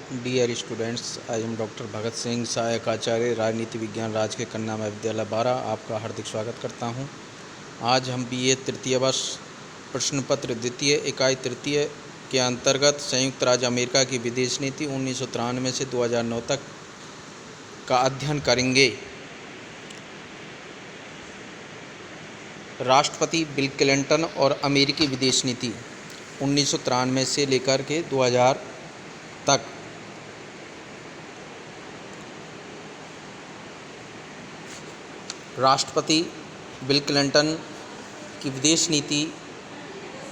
Dear students, I am doctor Bhagat Singh, सहायक आचार्य राजनीति विज्ञान राजकीय कन्या महाविद्यालय 12 आपका हार्दिक स्वागत करता हूं। आज हम बीए तृतीय वर्ष प्रश्न पत्र द्वितीय इकाई तृतीय के अंतर्गत संयुक्त राज्य अमेरिका की विदेश नीति 1993 से 2009 तक का अध्ययन करेंगे। राष्ट्रपति बिल क्लिंटन और अमेरिकी विदेश नीति 1993 से लेकर के 2000 तक। राष्ट्रपति बिल क्लिंटन की विदेश नीति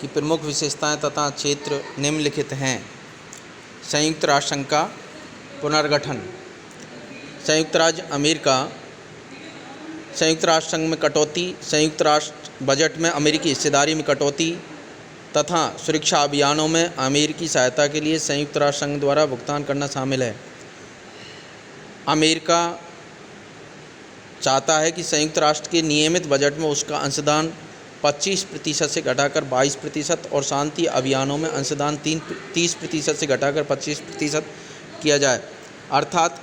की प्रमुख विशेषताएं तथा क्षेत्र निम्नलिखित हैं। संयुक्त राष्ट्र संघ का पुनर्गठन। संयुक्त राज्य अमेरिका संयुक्त राष्ट्र संघ में कटौती, संयुक्त राष्ट्र बजट में अमेरिकी हिस्सेदारी में कटौती तथा सुरक्षा अभियानों में अमेरिकी सहायता के लिए संयुक्त राष्ट्र संघ द्वारा भुगतान करना शामिल है। अमेरिका चाहता है कि संयुक्त राष्ट्र के नियमित बजट में उसका अंशदान 25% से घटाकर 22% और शांति अभियानों में अंशदान 30% से घटाकर 25% किया जाए। अर्थात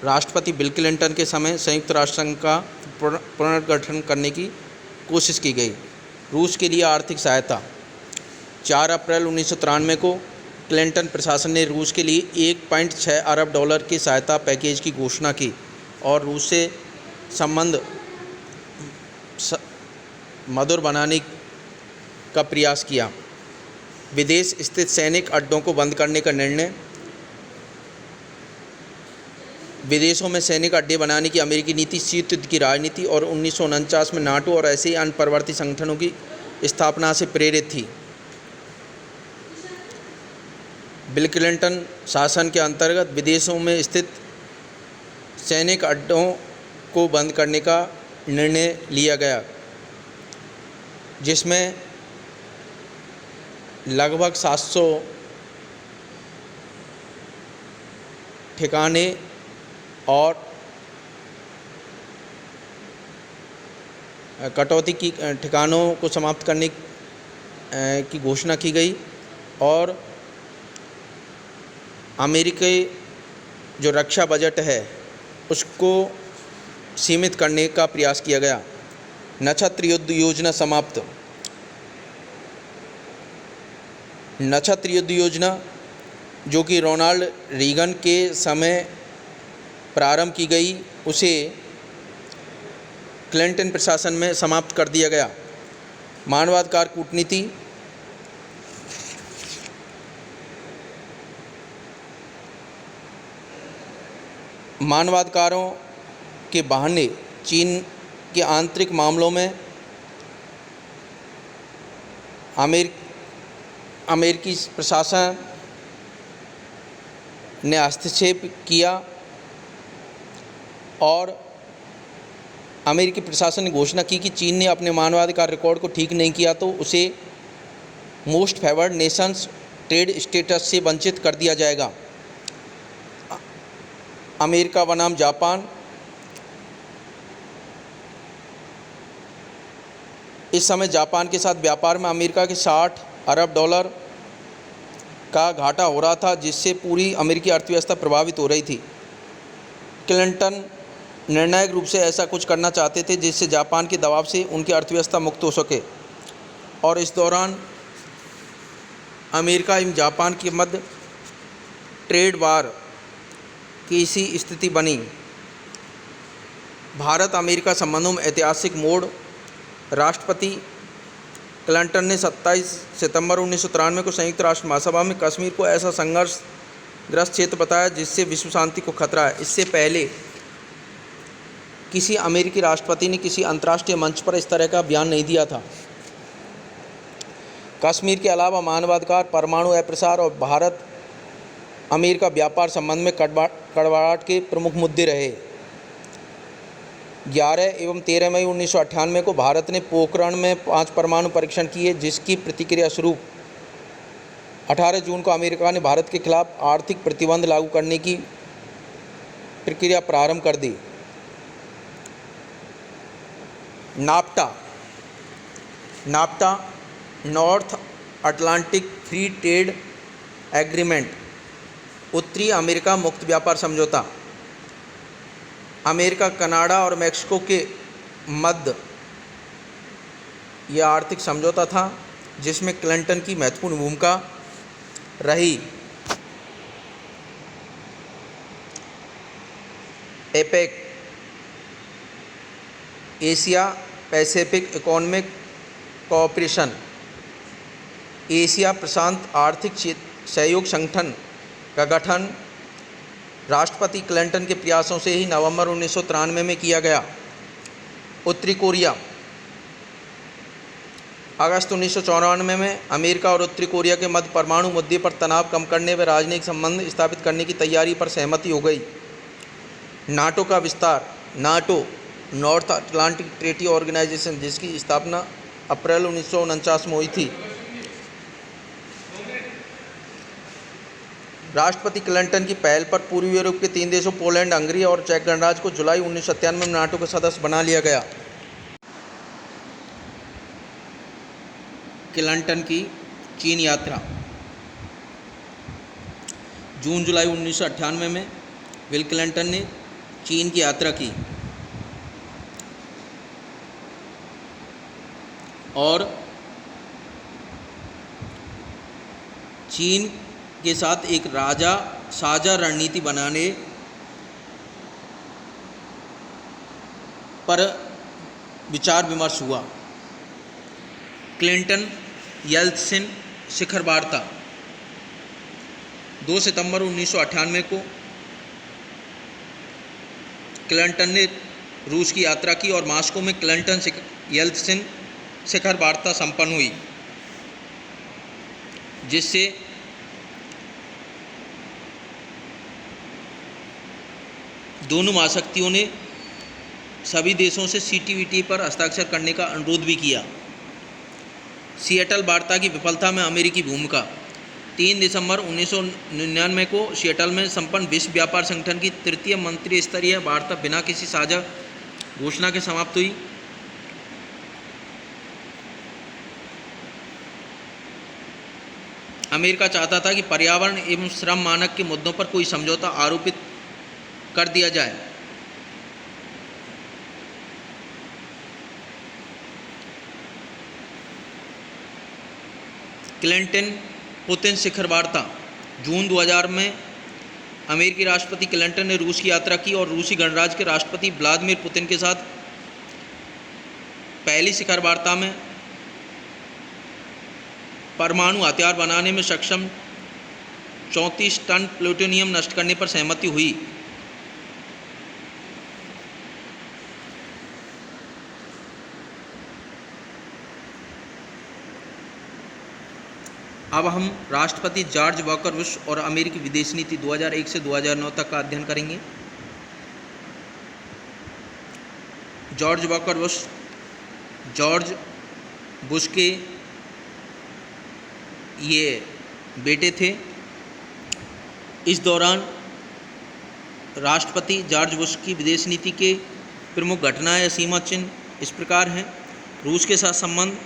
राष्ट्रपति बिल क्लिंटन के समय संयुक्त राष्ट्र संघ का पुनर्गठन करने की कोशिश की गई। रूस के लिए आर्थिक सहायता। 4 अप्रैल 1993 को क्लिंटन प्रशासन ने रूस के लिए 1.6 अरब डॉलर के सहायता पैकेज की घोषणा की और रूस से संबंध मधुर बनाने का प्रयास किया। विदेश स्थित सैनिक अड्डों को बंद करने का निर्णय। विदेशों में सैनिक अड्डे बनाने की अमेरिकी नीति शीत युद्ध की राजनीति और 1949 में नाटो और ऐसे ही अन्य परवर्ती संगठनों की स्थापना से प्रेरित थी। बिल क्लिंटन शासन के अंतर्गत विदेशों में स्थित सैनिक अड्डों को बंद करने का निर्णय लिया गया, जिसमें लगभग 700 ठिकाने और कटौती की ठिकानों को समाप्त करने की घोषणा की गई और अमेरिकी जो रक्षा बजट है उसको सीमित करने का प्रयास किया गया। नक्षत्र युद्ध योजना समाप्त। नक्षत्र युद्ध योजना, जो कि रोनाल्ड रीगन के समय प्रारंभ की गई, उसे क्लिंटन प्रशासन में समाप्त कर दिया गया। मानवाधिकार कूटनीति। मानवाधिकारों के बहाने चीन के आंतरिक मामलों में अमेरिकी प्रशासन ने हस्तक्षेप किया और अमेरिकी प्रशासन ने घोषणा की कि चीन ने अपने मानवाधिकार रिकॉर्ड को ठीक नहीं किया तो उसे most favoured Nations trade status से वंचित कर दिया जाएगा। अमेरिका बनाम जापान। इस समय जापान के साथ व्यापार में अमेरिका के 60 अरब डॉलर का घाटा हो रहा था, जिससे पूरी अमेरिकी अर्थव्यवस्था प्रभावित हो रही थी। क्लिंटन निर्णायक रूप से ऐसा कुछ करना चाहते थे जिससे जापान के दबाव से उनकी अर्थव्यवस्था मुक्त हो सके और इस दौरान अमेरिका एवं जापान के मध्य ट्रेड वार की सी स्थिति बनी। भारत अमेरिका संबंधों में ऐतिहासिक मोड़। राष्ट्रपति क्लिंटन ने 27 सितंबर 1993 को संयुक्त राष्ट्र महासभा में कश्मीर को ऐसा संघर्षग्रस्त क्षेत्र बताया जिससे विश्व शांति को खतरा है। इससे पहले किसी अमेरिकी राष्ट्रपति ने किसी अंतर्राष्ट्रीय मंच पर इस तरह का बयान नहीं दिया था। कश्मीर के अलावा मानवाधिकार, परमाणु अप्रसार और भारत अमेरिका व्यापार संबंध में कड़वाहट के प्रमुख मुद्दे रहे। 11 एवं 13 मई 1998 को भारत ने पोखरण में 5 परमाणु परीक्षण किए, जिसकी प्रतिक्रिया स्वरूप 18 जून को अमेरिका ने भारत के खिलाफ आर्थिक प्रतिबंध लागू करने की प्रक्रिया प्रारंभ कर दी। NAFTA north Atlantic free trade agreement उत्तरी अमेरिका मुक्त व्यापार समझौता। अमेरिका, कनाडा और मैक्सिको के मध्य यह आर्थिक समझौता था जिसमें क्लिंटन की महत्वपूर्ण भूमिका रही। APEC, Asia Pacific economic cooperation, Asia प्रशांत आर्थिक सहयोग संगठन का गठन राष्ट्रपति क्लिंटन के प्रयासों से ही नवंबर 1993 में किया गया। उत्तरी कोरिया, अगस्त 1994 में अमेरिका और उत्तरी कोरिया के मध्य परमाणु मुद्दे पर तनाव कम करने व राजनयिक संबंध स्थापित करने की तैयारी पर सहमति हो गई। नाटो का विस्तार। NATO, North Atlantic Treaty Organization, जिसकी स्थापना अप्रैल 1949 में हुई थी। राष्ट्रपति क्लिंटन की पहल पर पूर्वी यूरोप के 3 देशों पोलैंड, हंगरी और चेक गणराज्य को जुलाई 1997 में नाटो का सदस्य बना लिया गया। क्लिंटन की चीन यात्रा। जून-जुलाई 1998 में बिल क्लिंटन ने चीन की यात्रा की और चीन के साथ एक साझा रणनीति बनाने पर विचार विमर्श हुआ। क्लिंटन येल्त्सिन शिखर वार्ता। 2 सितंबर 1998 को क्लिंटन ने रूस की यात्रा की और मॉस्को में क्लिंटन येल्त्सिन शिखर वार्ता संपन्न हुई, जिससे दोनों महाशक्तियों ने सभी देशों से सीटीबीटी पर हस्ताक्षर करने का अनुरोध भी किया। सिएटल वार्ता की विफलता में अमेरिकी भूमिका। 3 दिसंबर 1999 को सिएटल में संपन्न विश्व व्यापार संगठन की तृतीय मंत्री स्तरीय वार्ता बिना किसी साझा घोषणा के समाप्त हुई। अमेरिका चाहता था कि पर्यावरण एवं श्रम मानक के मुद्दों पर कोई समझौता आरोपित कर दिया जाए। क्लिंटन पुतिन शिखर वार्ता। जून 2000 में अमेरिकी राष्ट्रपति क्लिंटन ने रूस की यात्रा की और रूसी गणराज्य के राष्ट्रपति व्लादिमीर पुतिन के साथ पहली शिखर वार्ता में परमाणु हथियार बनाने में सक्षम 34 टन प्लूटोनियम नष्ट करने पर सहमति हुई। अब हम राष्ट्रपति जॉर्ज वॉकर बुश और अमेरिकी विदेश नीति 2001 से 2009 तक का अध्ययन करेंगे। George walker Bush George Bush के ये बेटे थे। इस दौरान राष्ट्रपति जॉर्ज बुश की विदेश नीति के प्रमुख घटनाएं या सीमा चिन्ह इस प्रकार हैं। रूस के साथ संबंध।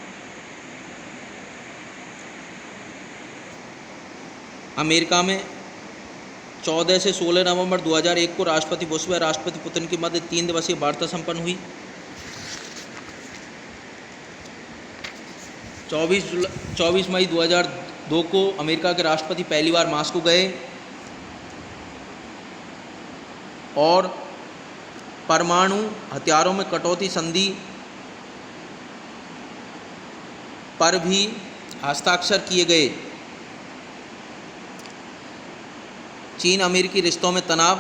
अमेरिका में 14 से 16 नवंबर 2001 को राष्ट्रपति बुश व राष्ट्रपति पुतिन के मध्य 3 दिवसीय वार्ता संपन्न हुई। 24 मई 2002 को अमेरिका के राष्ट्रपति पहली बार मॉस्को गए और परमाणु हथियारों में कटौती संधि पर भी हस्ताक्षर किए गए। चीन अमेरिकी रिश्तों में तनाव।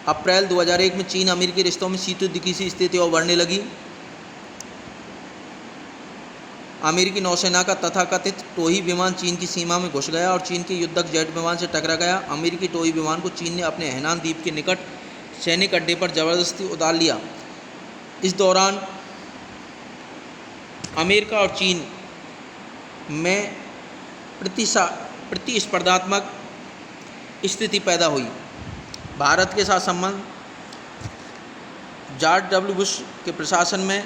अप्रैल 2001 में चीन अमेरिकी रिश्तों में शीतयुद्ध की सी स्थिति और बढ़ने लगी। अमेरिकी नौसेना का तथाकथित टोही विमान चीन की सीमा में घुस गया और चीन के युद्धक जेट विमान से टकरा गया। अमेरिकी टोही विमान को चीन ने अपने हैनान द्वीप के निकट सैनिक अड्डे पर जबरदस्ती उतार लिया। इस दौरान अमेरिका और चीन में प्रतिस्पर्धात्मक स्थिति पैदा हुई। भारत के साथ संबंध। जॉर्ज डब्ल्यू बुश के प्रशासन में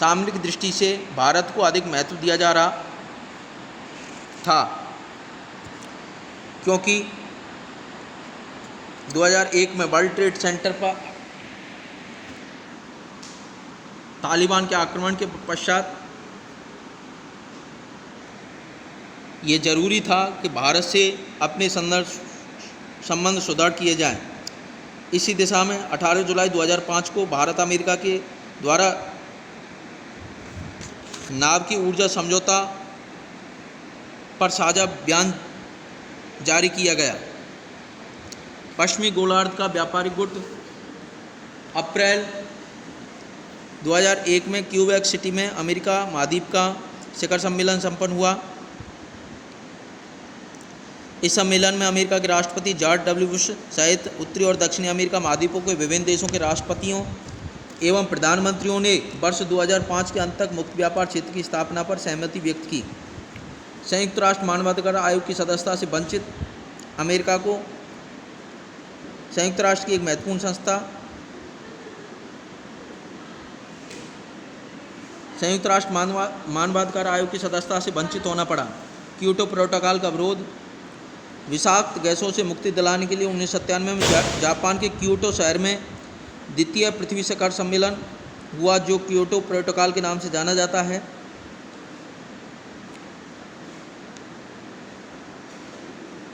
सामरिक दृष्टि से भारत को अधिक महत्व दिया जा रहा था। क्योंकि 2001 में वर्ल्ड ट्रेड सेंटर पर तालिबान के आक्रमण के पश्चात ये ज़रूरी था कि भारत से अपने संबंध सुदृढ़ किए जाएं। इसी दिशा में 18 जुलाई 2005 को भारत अमेरिका के द्वारा नाभिकीय ऊर्जा समझौता पर साझा बयान जारी किया गया। पश्चिमी गोलार्ध का व्यापारिक गुट अप्रैल 2001 में क्यूबेक सिटी में अमेरिका महाद्वीप का शिखर सम्मेलन संपन्न हुआ। इस सम्मेलन में अमेरिका के राष्ट्रपति जॉर्ज डब्ल्यू बुश सहित उत्तरी और दक्षिणी अमेरिका महाद्वीपों के विभिन्न देशों के राष्ट्रपतियों एवं प्रधानमंत्रियों ने वर्ष 2005 के अंत तक मुक्त व्यापार क्षेत्र की स्थापना पर सहमति व्यक्त की। संयुक्त राष्ट्र मानवाधिकार आयोग की सदस्यता से वंचित अमेरिका को संयुक्त राष्ट्र की एक महत्वपूर्ण संस्था संयुक्त राष्ट्र मानवाधिकार आयोग की सदस्यता से वंचित होना पड़ा। क्योटो प्रोटोकॉल का विरोध विषाक्त गैसों से मुक्ति दिलाने के लिए 1997 में जापान के क्योटो शहर में द्वितीय पृथ्वी शिखर सम्मेलन हुआ, जो क्योटो प्रोटोकॉल के नाम से जाना जाता है।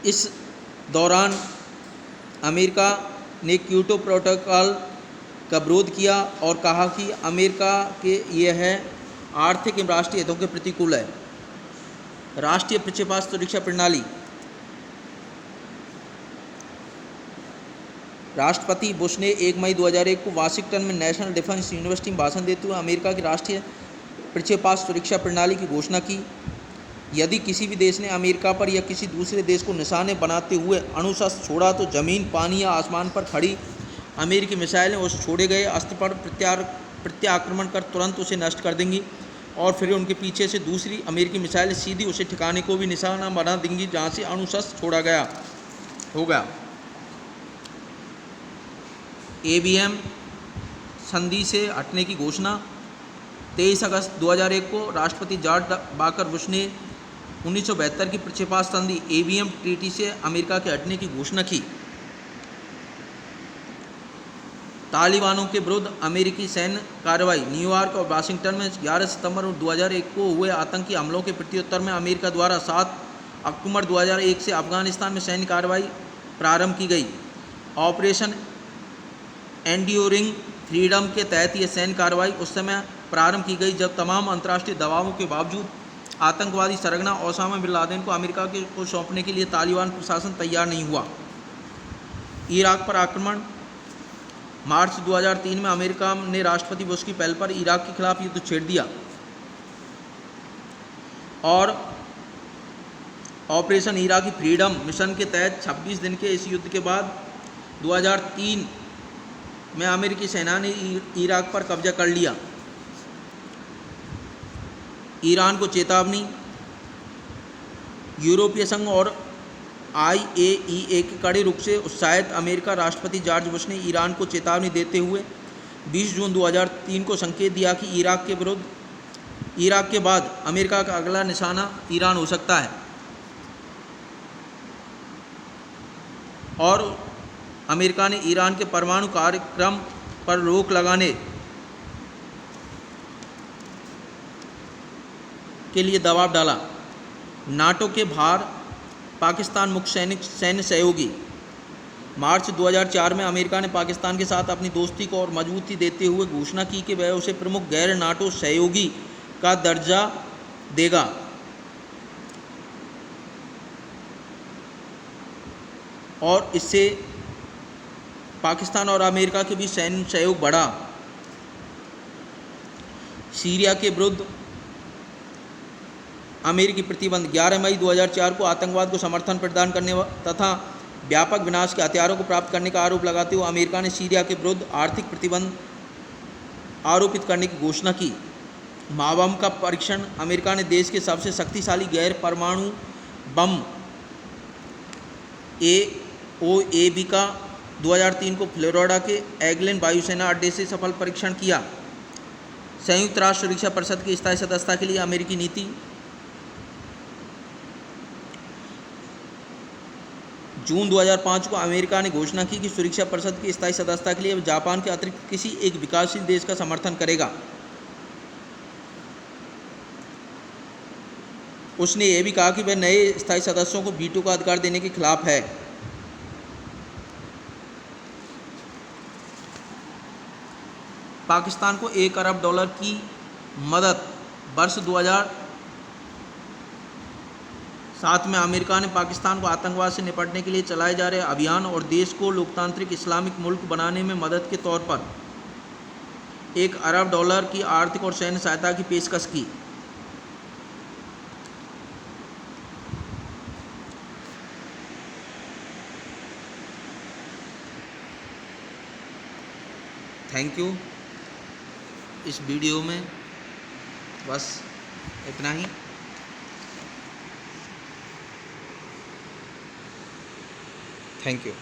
इस दौरान अमेरिका ने क्योटो प्रोटोकॉल का विरोध किया और कहा कि अमेरिका के यह आर्थिक एवं राष्ट्रीय हितों के प्रतिकूल है। राष्ट्रीय प्रक्षेपास्त्र सुरक्षा प्रणाली। राष्ट्रपति बुश ने 1 मई 2001 को वाशिंगटन में नेशनल डिफेंस यूनिवर्सिटी में भाषण देते हुए अमेरिका की राष्ट्रीय प्रक्षेपास्त्र सुरक्षा प्रणाली की घोषणा की। यदि किसी भी देश ने अमेरिका पर या किसी दूसरे देश को निशाने बनाते हुए अणुशस्त्र छोड़ा तो ज़मीन, पानी या आसमान पर खड़ी अमेरिकी मिसाइलें उस छोड़े गए अस्त्र पर प्रत्याक्रमण कर तुरंत उसे नष्ट कर देंगी और फिर उनके पीछे से दूसरी अमेरिकी मिसाइलें सीधी उसे ठिकाने को भी निशाना बना देंगी जहाँ से अणुशस्त्र छोड़ा गया होगा। ABM संधि से हटने की घोषणा। 23 अगस्त 2001 को राष्ट्रपति जॉर्ज वाकर बुश ने 1972 की प्रक्षेपास्त्र संधि ABM ट्रीटी से अमेरिका के हटने की घोषणा की। तालिबानों के विरुद्ध अमेरिकी सैन्य कार्रवाई। न्यूयॉर्क और वाशिंगटन में 11 सितंबर 2001 को हुए आतंकी हमलों के प्रत्युत्तर में अमेरिका द्वारा 7 अक्टूबर 2001 से अफगानिस्तान में सैन्य कार्रवाई प्रारंभ की गई। ऑपरेशन एंड्यूरिंग फ्रीडम के तहत यह सैन्य कार्रवाई उस समय प्रारंभ की गई जब तमाम अंतर्राष्ट्रीय दबावों के बावजूद आतंकवादी सरगना ओसामा बिन लादेन को अमेरिका को सौंपने के लिए तालिबान प्रशासन तैयार नहीं हुआ। इराक पर आक्रमण। मार्च 2003 में अमेरिका ने राष्ट्रपति बुश की पहल पर इराक के खिलाफ युद्ध छेड़ दिया और ऑपरेशन इराकी फ्रीडम मिशन के तहत 26 दिन के इस युद्ध के बाद 2003 में अमेरिकी सेना ने इराक पर कब्जा कर लिया। ईरान को चेतावनी। यूरोपीय संघ और IAEA के कड़े रुख से उत्साहित अमेरिका राष्ट्रपति जॉर्ज बुश ने ईरान को चेतावनी देते हुए 20 जून 2003 को संकेत दिया कि इराक के बाद अमेरिका का अगला निशाना ईरान हो सकता है और अमेरिका ने ईरान के परमाणु कार्यक्रम पर रोक लगाने के लिए दबाव डाला। नाटो के बाहर पाकिस्तान मुख्य सैन्य सहयोगी। मार्च 2004 में अमेरिका ने पाकिस्तान के साथ अपनी दोस्ती को और मजबूती देते हुए घोषणा की कि वह उसे प्रमुख गैर नाटो सहयोगी का दर्जा देगा। और इससे पाकिस्तान और अमेरिका के बीच सैन्य सहयोग बढ़ा। सीरिया के विरुद्ध अमेरिकी प्रतिबंध। 11 मई 2004 को आतंकवाद को समर्थन प्रदान करने तथा व्यापक विनाश के हथियारों को प्राप्त करने का आरोप लगाते हुए अमेरिका ने सीरिया के विरुद्ध आर्थिक प्रतिबंध आरोपित करने की घोषणा की। माबम का परीक्षण। अमेरिका ने देश के सबसे शक्तिशाली गैर परमाणु बम AOAB का 2003 को फ्लोरिडा के एगलेन वायुसेना अड्डे से सफल परीक्षण किया। संयुक्त राष्ट्र सुरक्षा परिषद की स्थायी सदस्यता के लिए अमेरिकी नीति। जून 2005 को अमेरिका ने घोषणा की कि सुरक्षा परिषद की स्थायी सदस्यता के लिए जापान के अतिरिक्त किसी एक विकासशील देश का समर्थन करेगा। उसने यह भी कहा कि वह नए स्थायी सदस्यों को वीटो का अधिकार देने के खिलाफ है। पाकिस्तान को $1 अरब की मदद। वर्ष 2007 में अमेरिका ने पाकिस्तान को आतंकवाद से निपटने के लिए चलाए जा रहे अभियान और देश को लोकतांत्रिक इस्लामिक मुल्क बनाने में मदद के तौर पर $1 अरब की आर्थिक और सैन्य सहायता की पेशकश की। Thank you. इस वीडियो में बस इतना ही। Thank you.